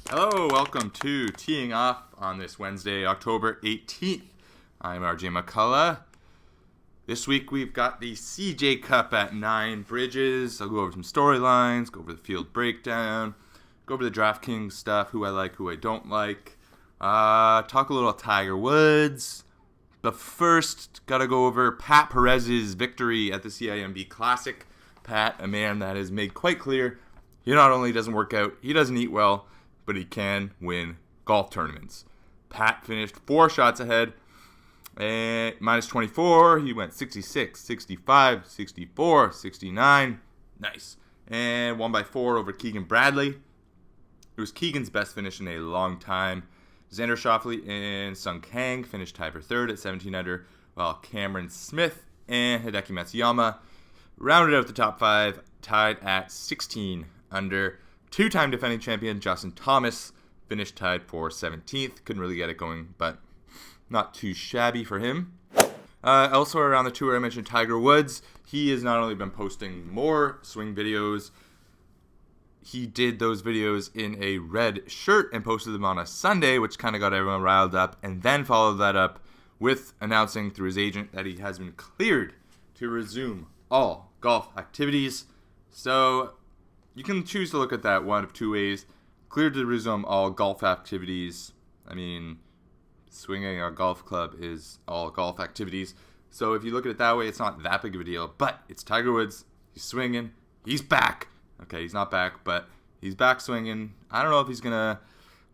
Hello, welcome to Teeing Off on this Wednesday, October 18th. I'm RJ McCullough. This week we've got the CJ Cup at 9 Bridges. I'll go over some storylines, go over the field breakdown, go over the DraftKings stuff, who I like, who I don't like. Talk a little Tiger Woods. But first, gotta go over Pat Perez's victory at the CIMB Classic. Pat, a man that has made quite clear he not only doesn't work out, he doesn't eat well, but he can win golf tournaments. Pat finished 4 shots ahead, and minus 24. He went 66, 65, 64, 69. Nice. And won by 4 over Keegan Bradley. It was Keegan's best finish in a long time. Xander Schauffele and Sung Kang finished tied for 3rd at 17 under, while Cameron Smith and Hideki Matsuyama rounded out the top 5, tied at 16 under. Two-time defending champion Justin Thomas finished tied for 17th. Couldn't really get it going, but not too shabby for him. Also around the tour, I mentioned Tiger Woods. He has not only been posting more swing videos, he did those videos in a red shirt and posted them on a Sunday, which kind of got everyone riled up, and then followed that up with announcing through his agent that he has been cleared to resume all golf activities. So you can choose to look at that one of two ways. Cleared to resume all golf activities. I mean, swinging a golf club is all golf activities. So if you look at it that way, it's not that big of a deal. But it's Tiger Woods. He's swinging. He's back. Okay, he's not back, but he's back swinging. I don't know if he's going to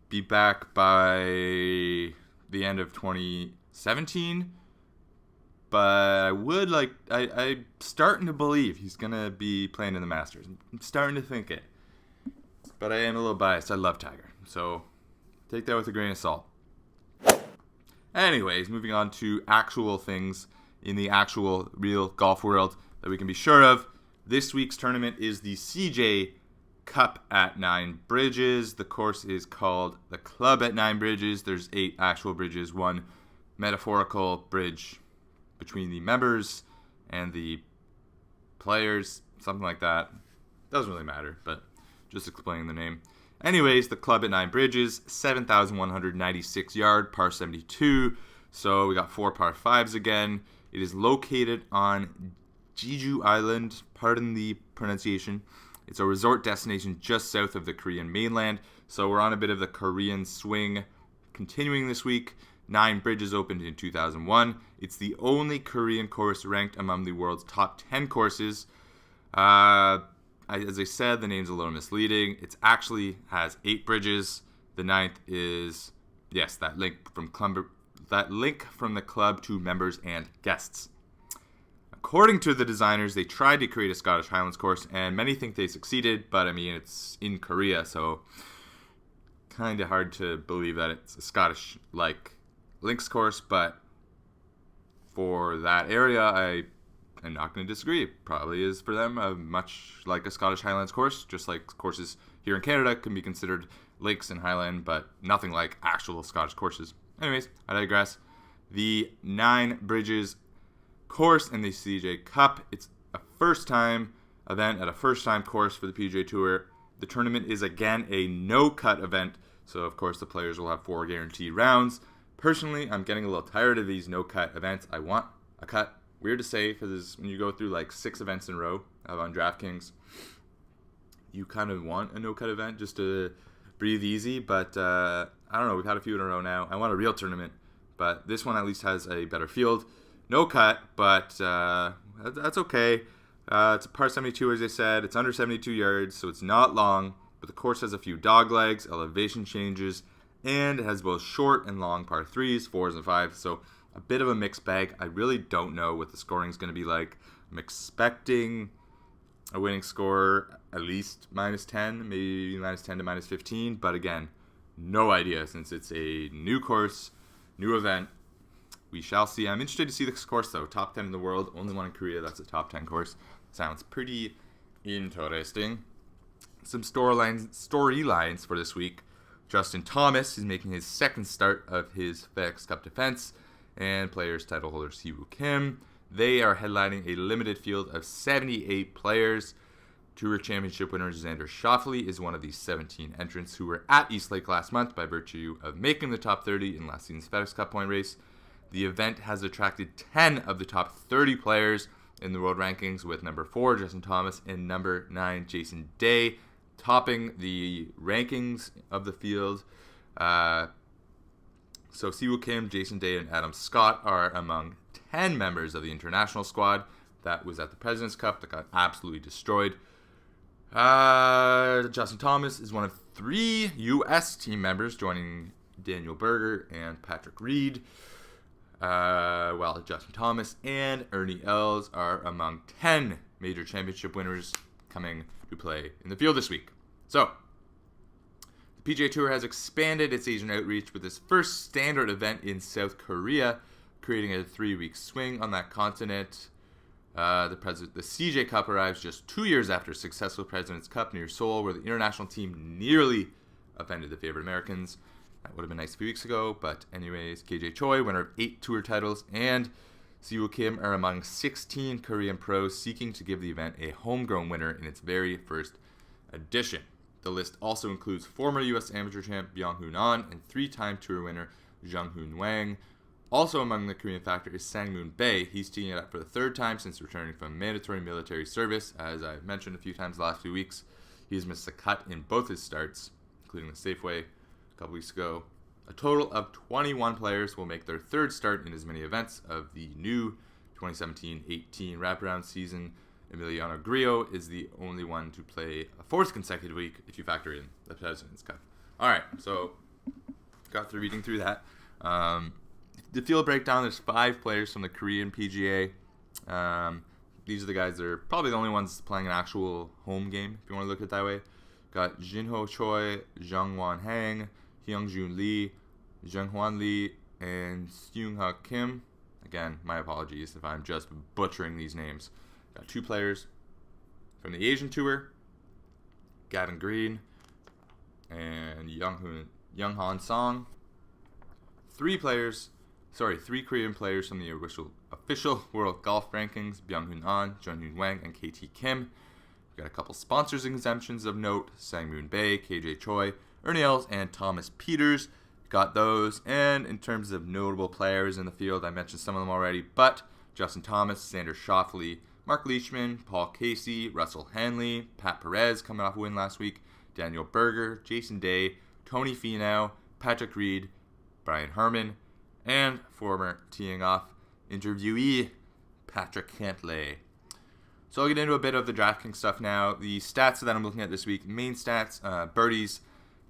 be back by the end of 2017. But I'm starting to believe he's going to be playing in the Masters. I'm starting to think it. But I am a little biased. I love Tiger. So take that with a grain of salt. Anyways, moving on to actual things in the actual real golf world that we can be sure of. This week's tournament is the CJ Cup at 9 Bridges. The course is called the Club at 9 Bridges. There's 8 actual bridges, 1 metaphorical bridge between the members and the players, something like that. Doesn't really matter, but just explaining the name. Anyways, the Club at 9 Bridges, 7,196 yard, par 72. So we got 4 par 5s again. It is located on Jeju Island, pardon the pronunciation. It's a resort destination just south of the Korean mainland. So we're on a bit of the Korean swing continuing this week. 9 Bridges opened in 2001. It's the only Korean course ranked among the world's top 10 courses. As I said, the name's a little misleading. It actually has 8 bridges. The 9th is, yes, that link from the club to members and guests. According to the designers, they tried to create a Scottish Highlands course, and many think they succeeded, but I mean, it's in Korea, so kind of hard to believe that it's a Scottish-like links course, but for that area, I'm not going to disagree. It probably is for them much like a Scottish Highlands course, just like courses here in Canada can be considered lakes and highland, but nothing like actual Scottish courses. Anyways, I digress. The 9 Bridges course in the CJ Cup. It's a first-time event at a first-time course for the PGA Tour. The tournament is again a no-cut event, so of course the players will have 4 guaranteed rounds. Personally, I'm getting a little tired of these no-cut events. I want a cut. Weird to say, because when you go through like 6 events in a row on DraftKings, you kind of want a no-cut event just to breathe easy, but I don't know, we've had a few in a row now. I want a real tournament, but this one at least has a better field. No cut, but that's okay. It's a par 72, as I said. It's under 72 yards, so it's not long, but the course has a few dog legs, elevation changes, and it has both short and long par 3s, 4s, and 5s, so a bit of a mixed bag. I really don't know what the scoring is going to be like. I'm expecting a winning score at least minus 10, maybe minus 10 to minus 15, but again, no idea since it's a new course, new event. We shall see. I'm interested to see this course, though. Top 10 in the world. Only one in Korea that's a top 10 course. Sounds pretty interesting. Some storylines for this week. Justin Thomas is making his second start of his FedEx Cup defense, and players title holder Siwoo Kim They are headlining a limited field of 78 players. Tour Championship winner Xander Schauffele is one of these 17 entrants who were at Eastlake last month by virtue of making the top 30 in last season's FedEx Cup point race. The event has attracted 10 of the top 30 players in the world rankings, with number 4 Justin Thomas and number 9 Jason Day topping the rankings of the field. So Siwoo Kim, Jason Day, and Adam Scott are among 10 members of the international squad that was at the President's Cup that got absolutely destroyed. Justin Thomas is one of 3 U.S. team members, joining Daniel Berger and Patrick Reed. While Justin Thomas and Ernie Els are among 10 major championship winners coming to play in the field this week. So, the PGA Tour has expanded its Asian outreach with its first standard event in South Korea, creating a 3-week swing on that continent. The CJ Cup arrives just 2 years after a successful President's Cup near Seoul, where the international team nearly offended the favored Americans. That would have been nice a few weeks ago, but anyways, KJ Choi, winner of 8 tour titles, and Siwoo Kim are among 16 Korean pros seeking to give the event a homegrown winner in its very first edition. The list also includes former U.S. amateur champ Byung-Hoon An and 3-time tour winner Jung-Hoon Wang. Also among the Korean factor is Sang-Moon Bae. He's teeing it up for the 3rd time since returning from mandatory military service. As I've mentioned a few times the last few weeks, he's missed a cut in both his starts, including the Safeway a couple weeks ago. A total of 21 players will make their 3rd start in as many events of the new 2017-18 wraparound season. Emiliano Grillo is the only one to play a 4th consecutive week if you factor in the President's Cup. All right, so got through reading through that. The field breakdown, there's 5 players from the Korean PGA. These are the guys that are probably the only ones playing an actual home game, if you want to look at it that way. Got Jinho Choi, Jungwon Hang, Hyungjun Lee, Junghwan Lee, and Seung-ha Kim. Again, my apologies if I'm just butchering these names. Got 2 players from the Asian Tour, Gavin Green and Younghan Song. 3 Korean players from the official World Golf Rankings, Byung-Hoon An, Jung-Hoon Wang, and KT Kim. We've got a couple sponsors exemptions of note, Sang-Moon Bae, KJ Choi, Ernie Els, and Thomas Peters. Got those. And in terms of notable players in the field, I mentioned some of them already, but Justin Thomas, Xander Schauffele, Mark Leishman, Paul Casey, Russell Hanley, Pat Perez coming off a win last week, Daniel Berger, Jason Day, Tony Finau, Patrick Reed, Brian Herman, and former teeing off interviewee Patrick Cantlay. So I'll get into a bit of the DraftKings stuff now. The stats that I'm looking at this week, main stats, birdies,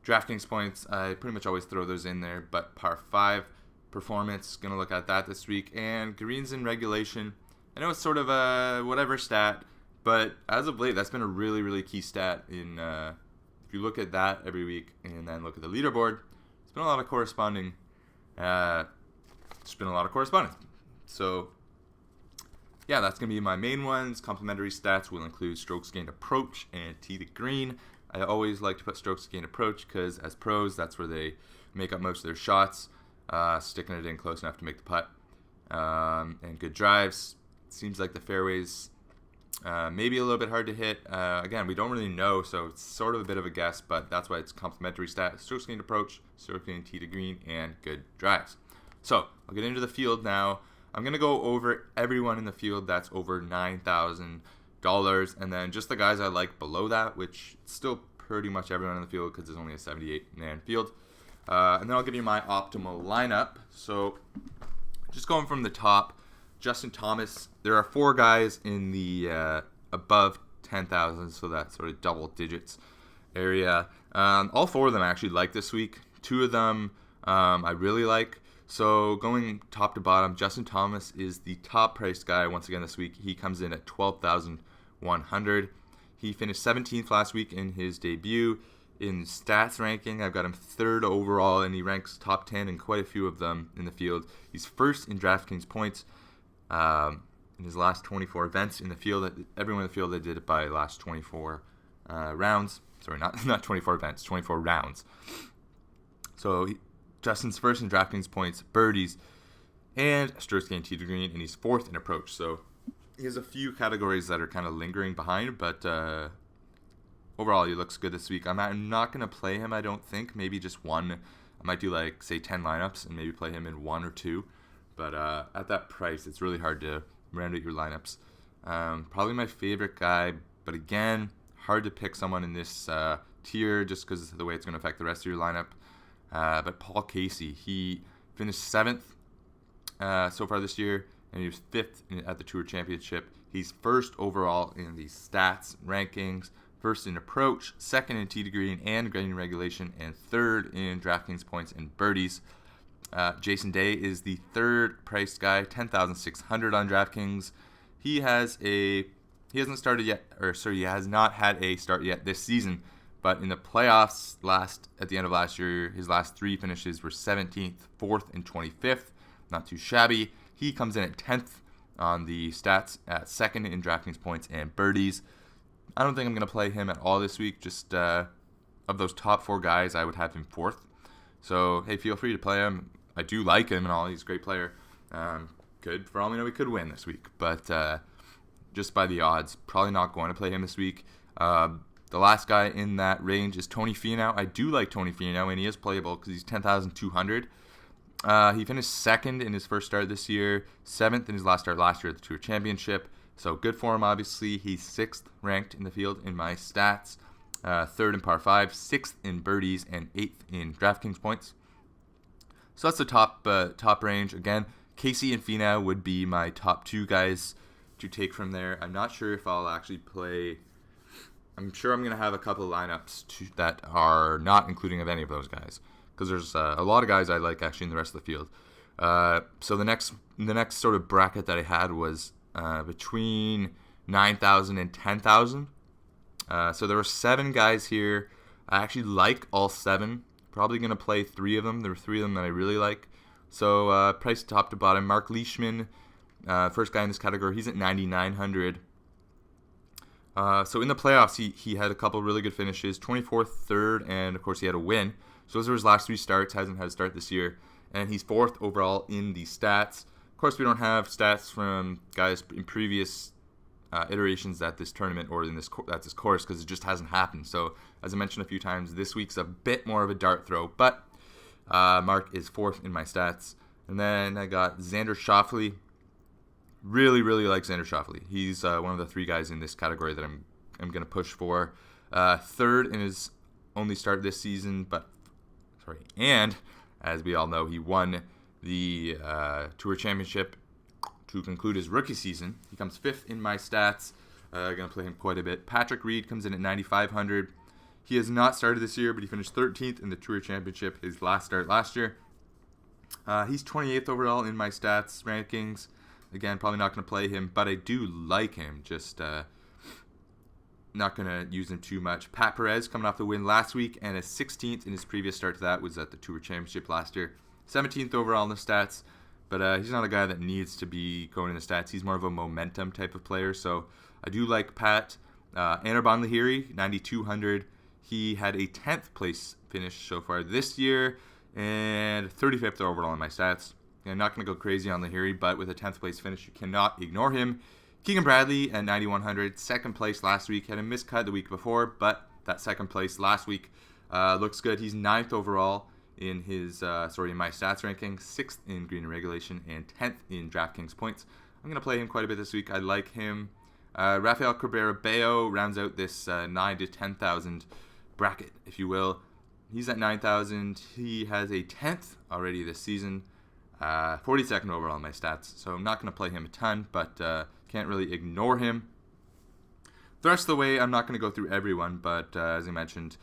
DraftKings points, I pretty much always throw those in there, but par 5 performance, going to look at that this week, and greens in regulation. I know it's sort of a whatever stat, but as of late, that's been a really, really key stat. If you look at that every week and then look at the leaderboard, it's been a lot of corresponding. So, yeah, that's going to be my main ones. Complementary stats will include strokes gained approach and tee to green. I always like to put strokes gained approach because as pros, that's where they make up most of their shots, sticking it in close enough to make the putt. And good drives. Seems like the fairways maybe a little bit hard to hit. Again, we don't really know, so it's sort of a bit of a guess, but that's why it's complementary stat. Strokes gained approach, strokes gained tee to green, and good drives. So I'll get into the field now. I'm going to go over everyone in the field that's over $9,000, and then just the guys I like below that, which is still pretty much everyone in the field because there's only a 78-man field. And then I'll give you my optimal lineup. So just going from the top, Justin Thomas, there are 4 guys in the above 10,000, so that sort of double digits area. All 4 of them I actually like this week. 2 of them I really like. So going top to bottom, Justin Thomas is the top priced guy once again this week. He comes in at $12,100. He finished 17th last week in his debut. In stats ranking, I've got him 3rd overall, and he ranks top 10 in quite a few of them in the field. He's 1st in DraftKings points in his last 24 events in the field. Everyone in the field, they did it by last 24 rounds. Sorry, not 24 events, 24 rounds. So Justin's 1st in DraftKings points, birdies, and Sturski and Tee to Green, and he's 4th in approach. So he has a few categories that are kind of lingering behind, but overall he looks good this week. I'm not going to play him, I don't think. Maybe just one. I might do like, say, 10 lineups and maybe play him in 1 or 2. But at that price, it's really hard to round out your lineups. Probably my favorite guy, but again, hard to pick someone in this tier just because of the way it's going to affect the rest of your lineup. But Paul Casey, he finished 7th so far this year, and he was 5th at the Tour Championship. He's 1st overall in the stats rankings, 1st in approach, 2nd in tee to green and green regulation, and 3rd in DraftKings points and birdies. Jason Day is the 3rd priced guy, 10,600 on DraftKings. He has not had a start yet this season, but in the playoffs at the end of last year, his last 3 finishes were 17th, 4th, and 25th. Not too shabby. He comes in at 10th on the stats, at 2nd in DraftKings points and birdies. I don't think I'm going to play him at all this week. Just of those top 4 guys, I would have him 4th. So, hey, feel free to play him. I do like him and all. He's a great player. For all we know, he could win this week. But just by the odds, probably not going to play him this week. The last guy in that range is Tony Finau. I do like Tony Finau, and he is playable because he's 10,200. He finished 2nd in his first start this year, 7th in his last start last year at the Tour Championship. So good for him, obviously. He's 6th ranked in the field in my stats, 3rd in par 5, 6th in birdies, and 8th in DraftKings points. So that's the top range. Again, Casey and Finau would be my top 2 guys to take from there. I'm not sure if I'll actually play. I'm sure I'm going to have a couple of lineups that are not including of any of those guys, because there's a lot of guys I like actually in the rest of the field. So the next sort of bracket that I had was between 9,000 and 10,000. So there were 7 guys here. I actually like all 7. Probably going to play 3 of them. There were 3 of them that I really like. So price top to bottom. Mark Leishman, first guy in this category, he's at 9,900. So in the playoffs, he had a couple really good finishes, 24th, 3rd, and of course he had a win. So those are his last 3 starts, hasn't had a start this year. And he's 4th overall in the stats. Of course, we don't have stats from guys in previous iterations at this tournament or at this course because it just hasn't happened. So as I mentioned a few times, this week's a bit more of a dart throw. But Mark is 4th in my stats. And then I got Xander Schauffele. Really, really like Xander Schauffele. He's one of the 3 guys in this category that I'm going to push for. 3rd in his only start this season, and as we all know, he won the Tour Championship to conclude his rookie season. He comes 5th in my stats. Going to play him quite a bit. Patrick Reed comes in at 9,500. He has not started this year, but he finished 13th in the Tour Championship, his last start last year. He's 28th overall in my stats rankings. Again, probably not going to play him, but I do like him. Just not going to use him too much. Pat Perez coming off the win last week, and a 16th in his previous start to that was at the Tour Championship last year. 17th overall in the stats, but he's not a guy that needs to be going in the stats. He's more of a momentum type of player, so I do like Pat. Anirban Lahiri, 9,200. He had a 10th place finish so far this year, and 35th overall in my stats. I'm not going to go crazy on Lahiri, but with a 10th place finish, you cannot ignore him. Keegan Bradley at 9,100, 2nd place last week. Had a miscut the week before, but that 2nd place last week looks good. He's 9th overall in his in my stats ranking, 6th in green and regulation, and 10th in DraftKings points. I'm going to play him quite a bit this week. I like him. Rafael Cabrera-Bello rounds out this 9 to 10,000 bracket, if you will. He's at 9,000. He has a 10th already this season. 42nd overall in my stats, so I'm not going to play him a ton, but can't really ignore him. The rest of the way, I'm not going to go through everyone, but as I mentioned,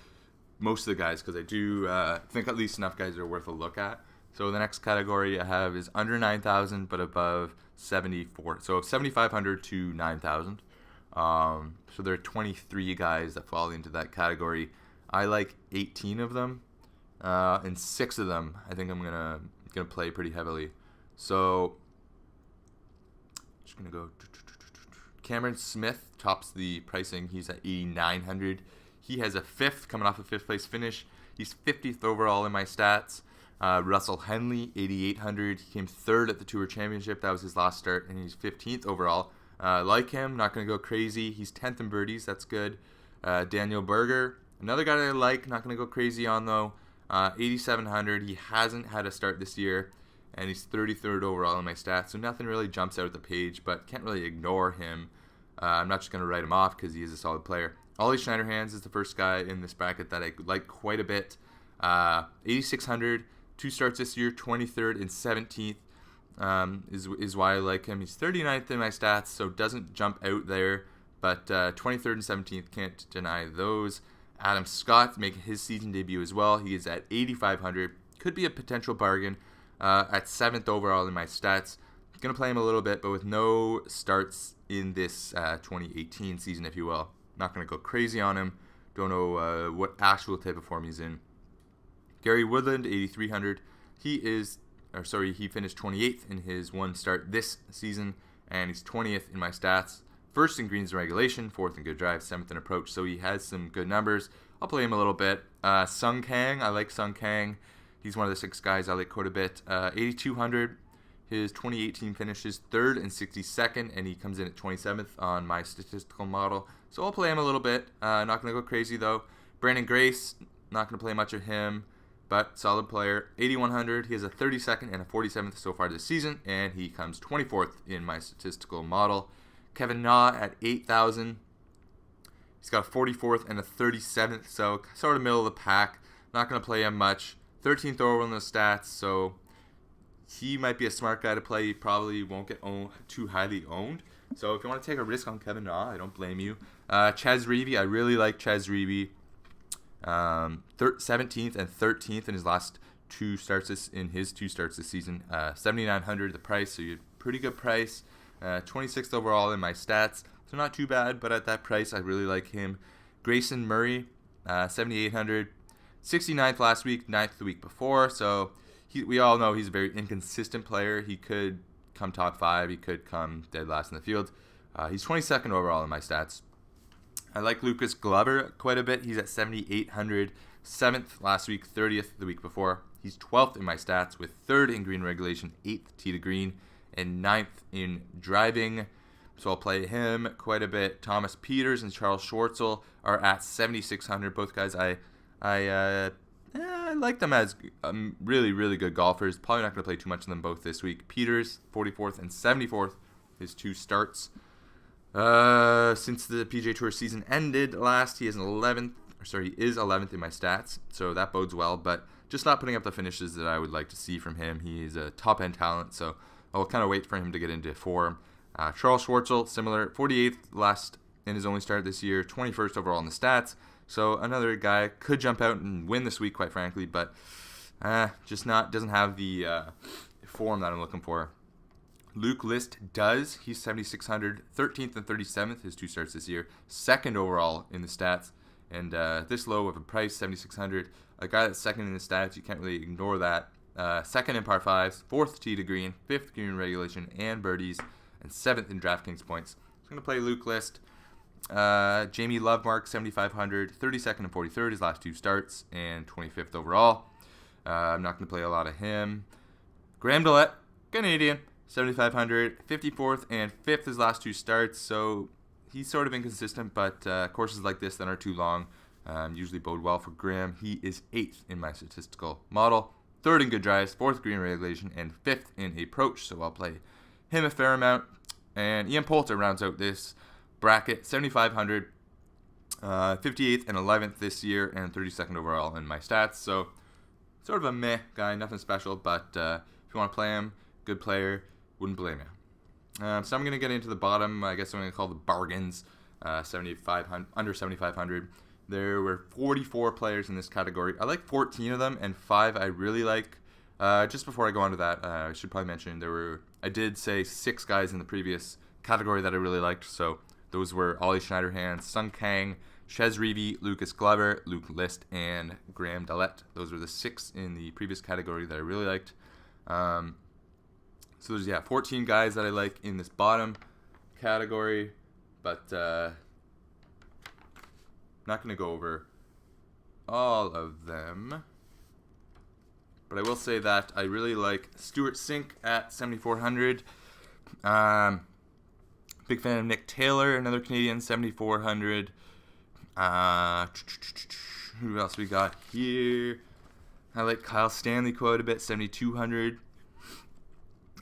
most of the guys, because I do think at least enough guys are worth a look at. So the next category I have is under 9,000, but above 74. So 7,500 to 9,000. So there are 23 guys that fall into that category. I like 18 of them, and 6 of them I think I'm gonna play pretty heavily. So just gonna go. Cameron Smith tops the pricing. He's at 8,900. He has a 5th, coming off a 5th place finish. He's 50th overall in my stats. Russell Henley, 8,800. He came third at the Tour Championship. That was his last start, and he's 15th overall. Like him, not going to go crazy. He's 10th in birdies. That's good. Daniel Berger, another guy that I like. Not going to go crazy on, though. 8,700. He hasn't had a start this year, and he's 33rd overall in my stats, so nothing really jumps out at the page, but can't really ignore him. I'm not just going to write him off because he is a solid player. Ollie Schneiderhan's is the first guy in this bracket that I like quite a bit. 8,600. 2 starts this year, 23rd and 17th is why I like him. He's 39th in my stats, so doesn't jump out there, but 23rd and 17th, can't deny those. Adam Scott making his season debut as well. He is at 8,500. Could be a potential bargain at 7th overall in my stats. Going to play him a little bit, but with no starts in this 2018 season, if you will. Not going to go crazy on him. Don't know what actual type of form he's in. Gary Woodland, 8,300. He finished 28th in his one start this season, and he's 20th in my stats. First in greens and regulation, 4th in good drive, 7th in approach, so he has some good numbers. I'll play him a little bit. Sung Kang, I like Sung Kang. He's one of the 6 guys I like quite a bit. 8,200. His 2018 finishes 3rd and 62nd, and he comes in at 27th on my statistical model. So I'll play him a little bit. Not going to go crazy, though. Brandon Grace, not going to play much of him, but solid player. 8,100. He has a 32nd and a 47th so far this season, and he comes 24th in my statistical model. Kevin Na at 8,000. He's got a 44th and a 37th, so sort of middle of the pack. Not going to play him much. 13th overall in the stats, so he might be a smart guy to play. He probably won't get too highly owned. So if you want to take a risk on Kevin Na, I don't blame you. Chaz Reavie, I really like Chaz Reavie. 17th and 13th in his last 2 starts this season. 7,900 the price, so you had pretty good price. 26th overall in my stats, so not too bad, but at that price, I really like him. Grayson Murray, 7,800. 69th last week, 9th the week before, so we all know he's a very inconsistent player. He could come top 5, he could come dead last in the field. He's 22nd overall in my stats. I like Lucas Glover quite a bit. He's at 7,800. 7th last week, 30th the week before. He's 12th in my stats with 3rd in green regulation, 8th tee to green, and 9th in driving. So I'll play him quite a bit. Thomas Peters and Charles Schwartzel are at 7,600. Both guys I like them as really, really good golfers. Probably not going to play too much of them both this week. Peters, 44th and 74th, his 2 starts. Since the PGA Tour season ended last, he is 11th in my stats, so that bodes well, but just not putting up the finishes that I would like to see from him. He is a top-end talent, so I'll kind of wait for him to get into form. Charles Schwartzel, similar, 48th last in his only start this year, 21st overall in the stats. So another guy could jump out and win this week, quite frankly, but doesn't have the form that I'm looking for. Luke List does. He's 7,600, 13th and 37th, his 2 starts this year, 2nd overall in the stats, and this low of a price, 7,600. A guy that's 2nd in the stats, you can't really ignore that. 2nd in par 5s, 4th tee to green, 5th green regulation and birdies, and 7th in DraftKings points. So I'm going to play Luke List. Jamie Lovemark, 7,500, 32nd and 43rd, his last 2 starts, and 25th overall. I'm not going to play a lot of him. Graham DeLette, Canadian, 7,500, 54th and 5th his last 2 starts, so he's sort of inconsistent, but courses like this that are too long usually bode well for Graham. He is 8th in my statistical model, 3rd in good drives, 4th green regulation, and 5th in approach, so I'll play him a fair amount. And Ian Poulter rounds out this bracket, 7,500, 58th and 11th this year, and 32nd overall in my stats. So sort of a meh guy, nothing special, but if you want to play him, good player, wouldn't blame you. So I'm going to get into the bottom, I guess I'm going to call the bargains, 7,500, under 7,500. There were 44 players in this category. I like 14 of them, and 5 I really like. Just before I go on to that, I should probably mention I did say 6 guys in the previous category that I really liked. So those were Ollie Schneiderhan, Sung Kang, Chez Reavie, Lucas Glover, Luke List, and Graham DeLette. Those were the 6 in the previous category that I really liked. So there's 14 guys that I like in this bottom category, but not going to go over all of them. But I will say that I really like Stuart Sink at 7,400. Big fan of Nick Taylor, another Canadian, 7,400. Who else we got here? I like Kyle Stanley quite a bit, 7,200.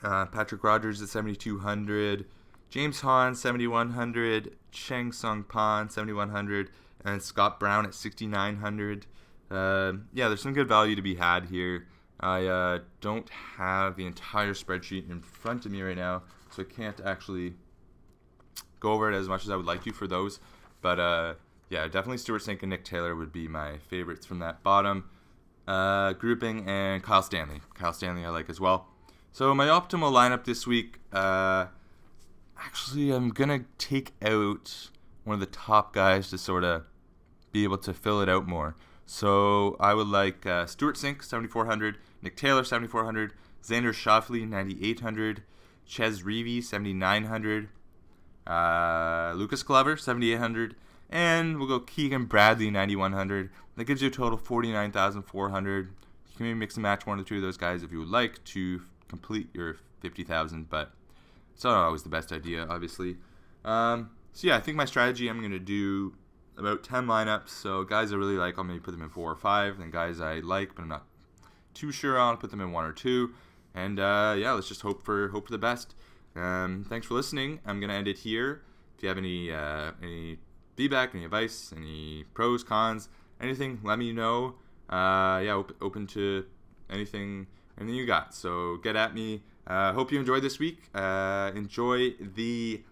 Patrick Rogers at 7,200. James Hahn, 7,100. Cheng Sung Pan, 7,100. And Scott Brown at 6,900. There's some good value to be had here. I don't have the entire spreadsheet in front of me right now, so I can't actually go over it as much as I would like to for those. But definitely Stuart Sink and Nick Taylor would be my favorites from that bottom grouping, and Kyle Stanley. Kyle Stanley I like as well. So my optimal lineup this week, actually I'm going to take out one of the top guys to sort of be able to fill it out more. So I would like Stuart Sink, 7,400, Nick Taylor, 7,400, Xander Schauffele, 9,800, Ches Reavie, 7,900, Lucas Glover, 7,800, and we'll go Keegan Bradley, 9,100. That gives you a total of 49,400. You can maybe mix and match one or two of those guys if you would like to complete your 50,000, but it's not always the best idea, obviously. I think my strategy, I'm going to do about 10 lineups. So guys I really like, I'll maybe put them in 4 or 5. And guys I like, but I'm not too sure on, I'll put them in 1 or 2. And let's just hope for the best. Thanks for listening. I'm going to end it here. If you have any feedback, any advice, any pros, cons, anything, let me know. Open to anything you got. So get at me. Hope you enjoyed this week. Enjoy the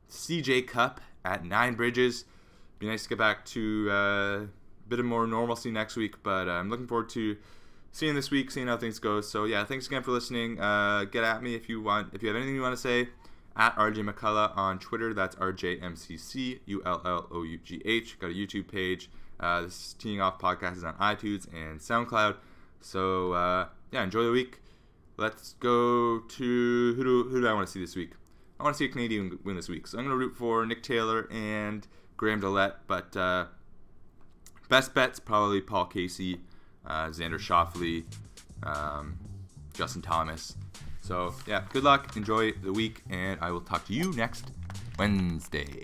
CJ Cup at 9 Bridges. Be nice to get back to a bit of more normalcy next week, but I'm looking forward to seeing this week, seeing how things go. So thanks again for listening. Get at me if you have anything you want to say. At RJ McCullough on Twitter. That's RJMCCULLOUGH. Got a YouTube page. This Teeing Off podcast is on iTunes and SoundCloud. So enjoy the week. Let's go to who do I want to see this week? I want to see a Canadian win this week. So I'm going to root for Nick Taylor and Graham Dillette, but best bets probably Paul Casey, Xander Schauffele, Justin Thomas. So good luck, enjoy the week, and I will talk to you next Wednesday.